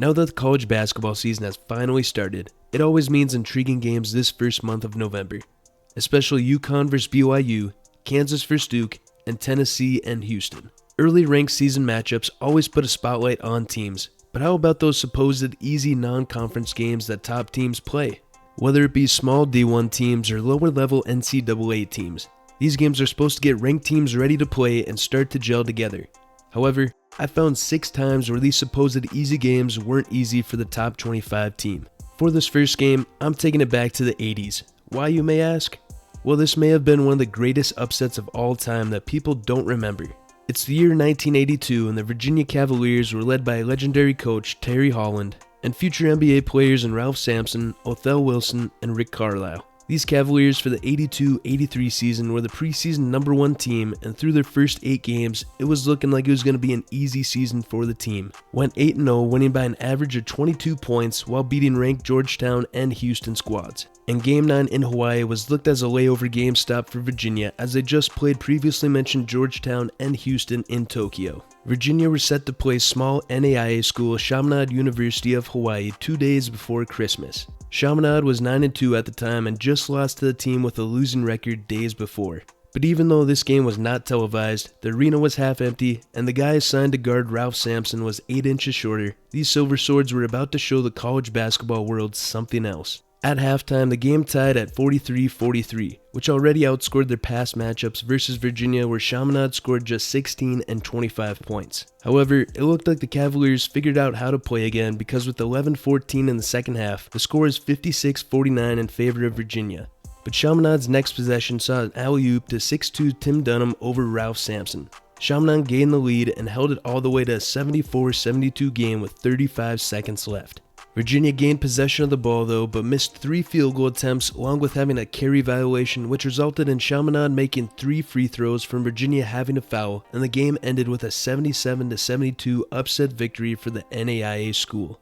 Now that the college basketball season has finally started, it always means intriguing games this first month of November, especially UConn vs BYU, Kansas vs Duke, and Tennessee and Houston. Early ranked season matchups always put a spotlight on teams, but how about those supposed easy non-conference games that top teams play? Whether it be small D1 teams or lower level NCAA teams, these games are supposed to get ranked teams ready to play and start to gel together. However, I found 6 times where these supposed easy games weren't easy for the top 25 team. For this first game, I'm taking it back to the 80s. Why, you may ask? Well, this may have been one of the greatest upsets of all time that people don't remember. It's the year 1982 and the Virginia Cavaliers were led by legendary coach Terry Holland and future NBA players in Ralph Sampson, Othell Wilson, and Rick Carlisle. These Cavaliers for the 82-83 season were the preseason #1 team, and through their first 8 games, it was looking like it was going to be an easy season for the team. Went 8-0, winning by an average of 22 points while beating ranked Georgetown and Houston squads. And Game 9 in Hawaii was looked as a layover game stop for Virginia as they just played previously mentioned Georgetown and Houston in Tokyo. Virginia were set to play small NAIA school Chaminade University of Hawaii 2 days before Christmas. Chaminade was 9-2 at the time and just lost to the team with a losing record days before. But even though this game was not televised, the arena was half empty, and the guy assigned to guard Ralph Sampson was 8 inches shorter, these Silver Swords were about to show the college basketball world something else. At halftime, the game tied at 43-43, which already outscored their past matchups versus Virginia where Chaminade scored just 16 and 25 points. However, it looked like the Cavaliers figured out how to play again because with 11-14 in the second half, the score is 56-49 in favor of Virginia. But Chaminade's next possession saw an alley-oop to 6'2" Tim Dunham over Ralph Sampson. Chaminade gained the lead and held it all the way to a 74-72 game with 35 seconds left. Virginia gained possession of the ball though, but missed 3 field goal attempts along with having a carry violation, which resulted in Chaminade making 3 free throws from Virginia having a foul, and the game ended with a 77-72 upset victory for the NAIA school.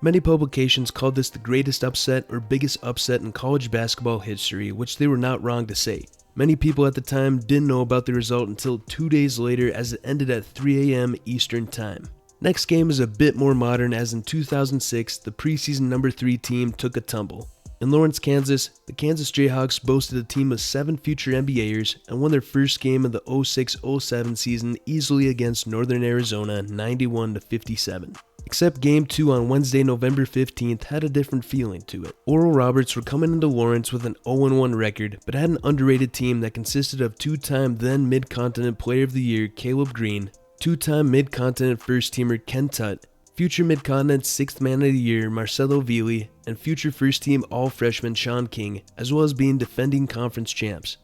Many publications called this the greatest upset or biggest upset in college basketball history, which they were not wrong to say. Many people at the time didn't know about the result until 2 days later as it ended at 3 a.m. Eastern Time. Next game is a bit more modern as in 2006, the preseason #3 team took a tumble. In Lawrence, Kansas, the Kansas Jayhawks boasted a team of 7 future NBAers and won their first game of the 06-07 season easily against Northern Arizona 91-57. Except Game 2 on Wednesday, November 15th had a different feeling to it. Oral Roberts were coming into Lawrence with an 0-1 record, but had an underrated team that consisted of 2-time then Mid-Continent Player of the Year Caleb Green, 2-time Mid-Continent First-Teamer Ken Tutt, future Mid-Continent 6th Man of the Year Marcelo Vili, and future First-Team All-Freshman Sean King, as well as being defending conference champs.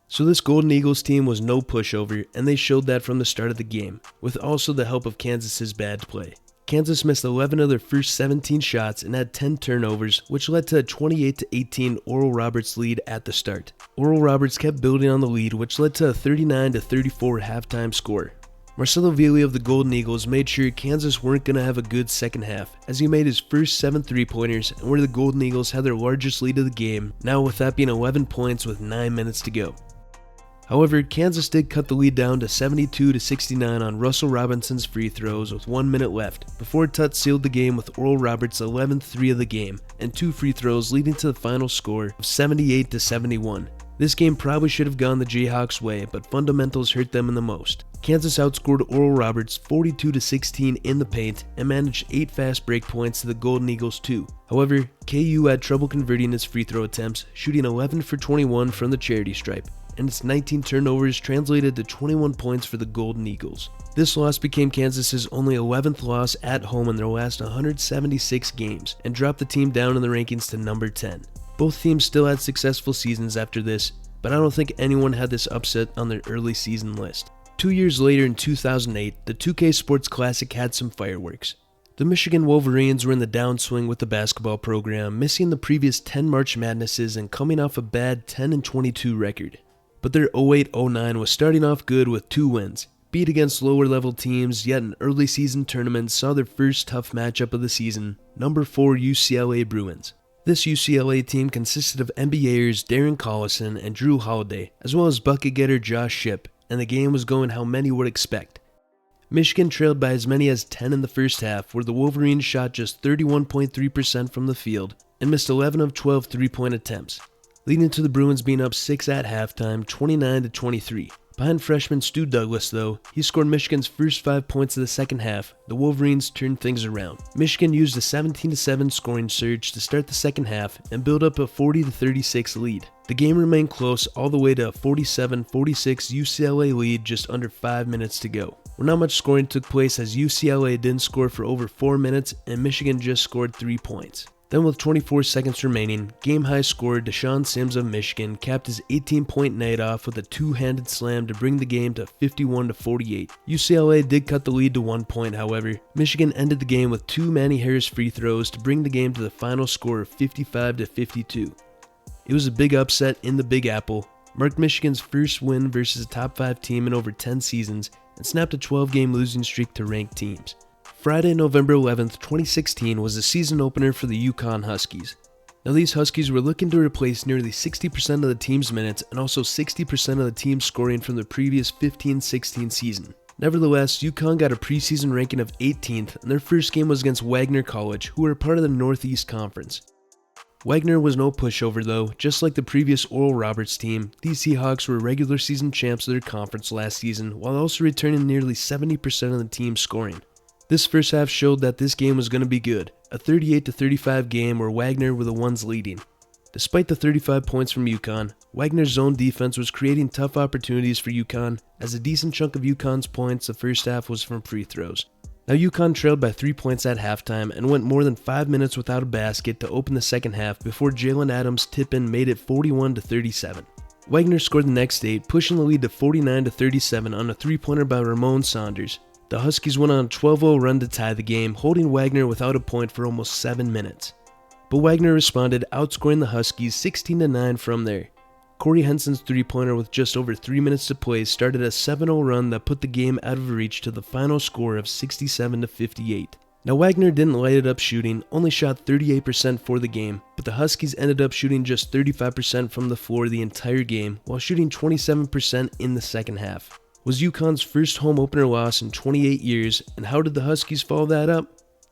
So this Golden Eagles team was no pushover, and they showed that from the start of the game, with also the help of Kansas's bad play. Kansas missed 11 of their first 17 shots and had 10 turnovers, which led to a 28-18 Oral Roberts lead at the start. Oral Roberts kept building on the lead, which led to a 39-34 halftime score. Marcelo Vili of the Golden Eagles made sure Kansas weren't going to have a good second half, as he made his first 7 3-pointers and where the Golden Eagles had their largest lead of the game, now with that being 11 points with 9 minutes to go. However, Kansas did cut the lead down to 72-69 on Russell Robinson's free throws with 1 minute left, before Tutt sealed the game with Oral Roberts' 11th 3 of the game, and 2 free throws leading to the final score of 78-71. This game probably should have gone the Jayhawks' way, but fundamentals hurt them in the most. Kansas outscored Oral Roberts 42-16 in the paint and managed 8 fast break points to the Golden Eagles 2. However, KU had trouble converting his free throw attempts, shooting 11 for 21 from the charity stripe, and its 19 turnovers translated to 21 points for the Golden Eagles. This loss became Kansas's only 11th loss at home in their last 176 games and dropped the team down in the rankings to number 10. Both teams still had successful seasons after this, but I don't think anyone had this upset on their early season list. 2 years later in 2008, the 2K Sports Classic had some fireworks. The Michigan Wolverines were in the downswing with the basketball program, missing the previous 10 March Madnesses and coming off a bad 10-22 record. But their 08-09 was starting off good with 2 wins. Beat against lower level teams, yet an early season tournament saw their first tough matchup of the season, number 4 UCLA Bruins. This UCLA team consisted of NBAers Darren Collison and Drew Holiday, as well as bucket getter Josh Shipp, and the game was going how many would expect. Michigan trailed by as many as 10 in the first half, where the Wolverines shot just 31.3% from the field and missed 11 of 12 three-point attempts, leading to the Bruins being up 6 at halftime, 29-23. Behind freshman Stu Douglas, though, he scored Michigan's first 5 points of the second half. The Wolverines turned things around. Michigan used a 17-7 scoring surge to start the second half and build up a 40-36 lead. The game remained close all the way to a 47-46 UCLA lead just under 5 minutes to go, where not much scoring took place as UCLA didn't score for over 4 minutes and Michigan just scored 3 points. Then with 24 seconds remaining, game-high scorer Deshaun Sims of Michigan capped his 18-point night off with a two-handed slam to bring the game to 51-48. UCLA did cut the lead to 1 point, however. Michigan ended the game with 2 Manny Harris free throws to bring the game to the final score of 55-52. It was a big upset in the Big Apple, marked Michigan's first win versus a top 5 team in over 10 seasons, and snapped a 12-game losing streak to ranked teams. Friday, November 11th, 2016 was the season opener for the UConn Huskies. Now these Huskies were looking to replace nearly 60% of the team's minutes and also 60% of the team's scoring from the previous 15-16 season. Nevertheless, UConn got a preseason ranking of 18th, and their first game was against Wagner College, who were part of the Northeast Conference. Wagner was no pushover though. Just like the previous Oral Roberts team, these Seahawks were regular season champs of their conference last season, while also returning nearly 70% of the team's scoring. This first half showed that this game was going to be good, a 38-35 game where Wagner were the ones leading. Despite the 35 points from UConn, Wagner's zone defense was creating tough opportunities for UConn, as a decent chunk of UConn's points the first half was from free throws. Now UConn trailed by 3 points at halftime and went more than 5 minutes without a basket to open the second half before Jalen Adams' tip-in made it 41-37. Wagner scored the next 8, pushing the lead to 49-37 on a three-pointer by Ramon Saunders. The Huskies went on a 12-0 run to tie the game, holding Wagner without a point for almost 7 minutes. But Wagner responded, outscoring the Huskies 16-9 from there. Corey Henson's three-pointer with just over 3 minutes to play started a 7-0 run that put the game out of reach to the final score of 67-58. Now Wagner didn't light it up shooting, only shot 38% for the game, but the Huskies ended up shooting just 35% from the floor the entire game, while shooting 27% in the second half. Was UConn's first home opener loss in 28 years, and how did the Huskies follow that up?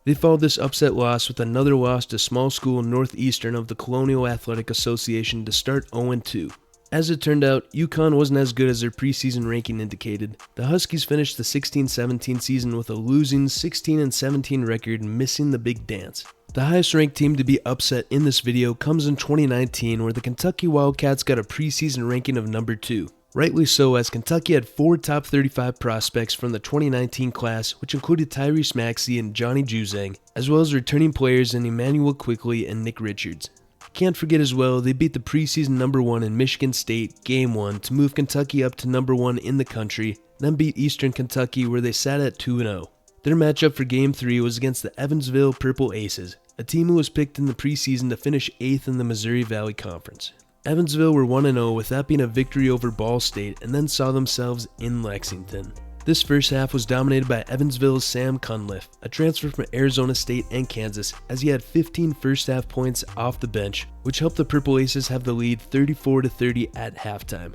They followed this upset loss with another loss to small school Northeastern of the Colonial Athletic Association to start 0-2. As it turned out, UConn wasn't as good as their preseason ranking indicated. The Huskies finished the 16-17 season with a losing 16-17 record, missing the big dance. The highest ranked team to be upset in this video comes in 2019, where the Kentucky Wildcats got a preseason ranking of number 2. Rightly so, as Kentucky had 4 top 35 prospects from the 2019 class, which included Tyrese Maxey and Johnny Juzang, as well as returning players in Emmanuel Quickley and Nick Richards. Can't forget as well, they beat the preseason number 1 in Michigan State, Game 1, to move Kentucky up to number 1 in the country, then beat Eastern Kentucky where they sat at 2-0. Their matchup for Game 3 was against the Evansville Purple Aces, a team who was picked in the preseason to finish 8th in the Missouri Valley Conference. Evansville were 1-0 with that being a victory over Ball State, and then saw themselves in Lexington. This first half was dominated by Evansville's Sam Cunliffe, a transfer from Arizona State and Kansas, as he had 15 first half points off the bench, which helped the Purple Aces have the lead 34-30 at halftime.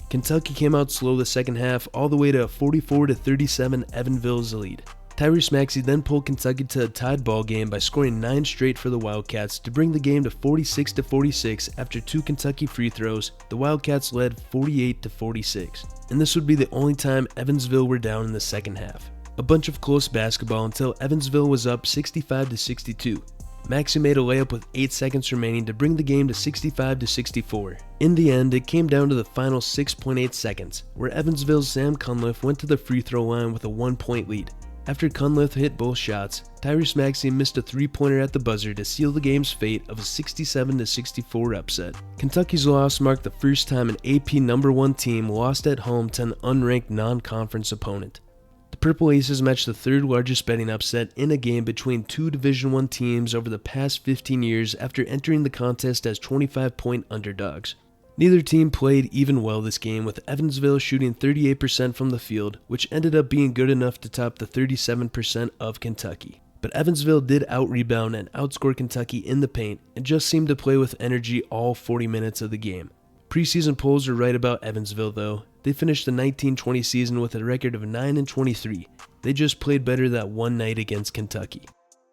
Kentucky came out slow the second half, all the way to a 44-37 Evansville's lead. Tyrese Maxey then pulled Kentucky to a tied ball game by scoring 9 straight for the Wildcats to bring the game to 46-46 after 2 Kentucky free throws. The Wildcats led 48-46, and this would be the only time Evansville were down in the second half. A bunch of close basketball until Evansville was up 65-62. Maxey made a layup with 8 seconds remaining to bring the game to 65-64. In the end, it came down to the final 6.8 seconds, where Evansville's Sam Cunliffe went to the free throw line with a 1-point lead. After Cunliffe hit both shots, Tyrese Maxey missed a 3-pointer at the buzzer to seal the game's fate of a 67-64 upset. Kentucky's loss marked the first time an AP number 1 team lost at home to an unranked non-conference opponent. The Purple Aces matched the 3rd largest betting upset in a game between 2 Division I teams over the past 15 years after entering the contest as 25-point underdogs. Neither team played even well this game, with Evansville shooting 38% from the field, which ended up being good enough to top the 37% of Kentucky. But Evansville did out-rebound and outscore Kentucky in the paint, and just seemed to play with energy all 40 minutes of the game. Preseason polls are right about Evansville though. They finished the 19-20 season with a record of 9-23. They just played better that one night against Kentucky.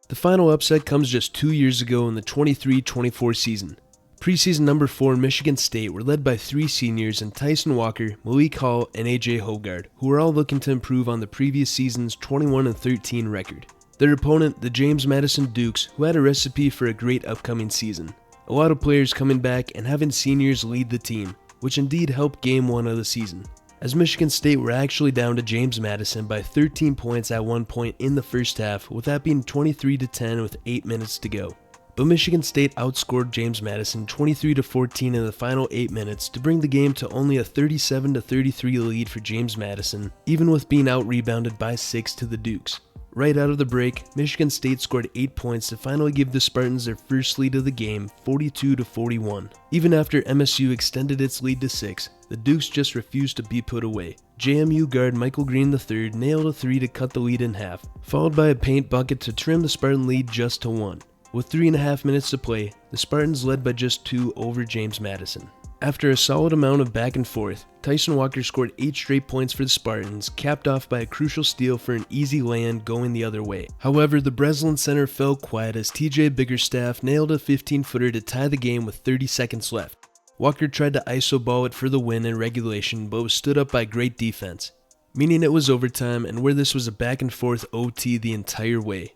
The final upset comes just 2 years ago in the 23-24 season. Preseason number 4 Michigan State were led by 3 seniors in Tyson Walker, Malik Hall, and AJ Hogard, who were all looking to improve on the previous season's 21-13 record. Their opponent, the James Madison Dukes, who had a recipe for a great upcoming season. A lot of players coming back and having seniors lead the team, which indeed helped Game 1 of the season, as Michigan State were actually down to James Madison by 13 points at one point in the first half, with that being 23-10 with 8 minutes to go. But Michigan State outscored James Madison 23-14 in the final 8 minutes to bring the game to only a 37-33 lead for James Madison, even with being out-rebounded by 6 to the Dukes. Right out of the break, Michigan State scored 8 points to finally give the Spartans their first lead of the game, 42-41. Even after MSU extended its lead to 6, the Dukes just refused to be put away. JMU guard Michael Green III nailed a 3 to cut the lead in half, followed by a paint bucket to trim the Spartan lead just to 1. With 3.5 minutes to play, the Spartans led by just 2 over James Madison. After a solid amount of back and forth, Tyson Walker scored 8 straight points for the Spartans, capped off by a crucial steal for an easy lay-in going the other way. However, the Breslin center fell quiet as TJ Biggerstaff nailed a 15-footer to tie the game with 30 seconds left. Walker tried to iso ball it for the win in regulation, but was stood up by great defense, meaning it was overtime and where this was a back and forth OT the entire way.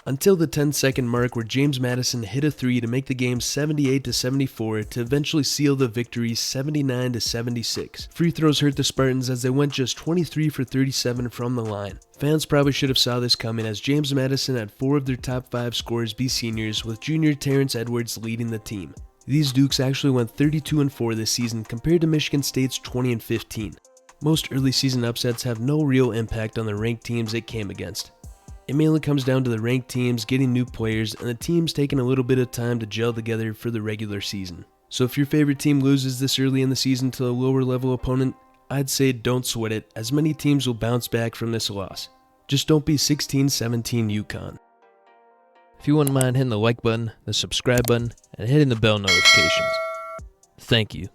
Until the 10-second mark where James Madison hit a 3 to make the game 78-74 to eventually seal the victory 79-76. Free throws hurt the Spartans as they went just 23 for 37 from the line. Fans probably should have saw this coming as James Madison had 4 of their top 5 scorers be seniors, with junior Terrence Edwards leading the team. These Dukes actually went 32-4 this season compared to Michigan State's 20-15. Most early season upsets have no real impact on the ranked teams it came against. It mainly comes down to the ranked teams getting new players and the teams taking a little bit of time to gel together for the regular season. So if your favorite team loses this early in the season to a lower level opponent, I'd say don't sweat it, as many teams will bounce back from this loss. Just don't be 16-17 UConn. If you wouldn't mind hitting the like button, the subscribe button, and hitting the bell notifications. Thank you.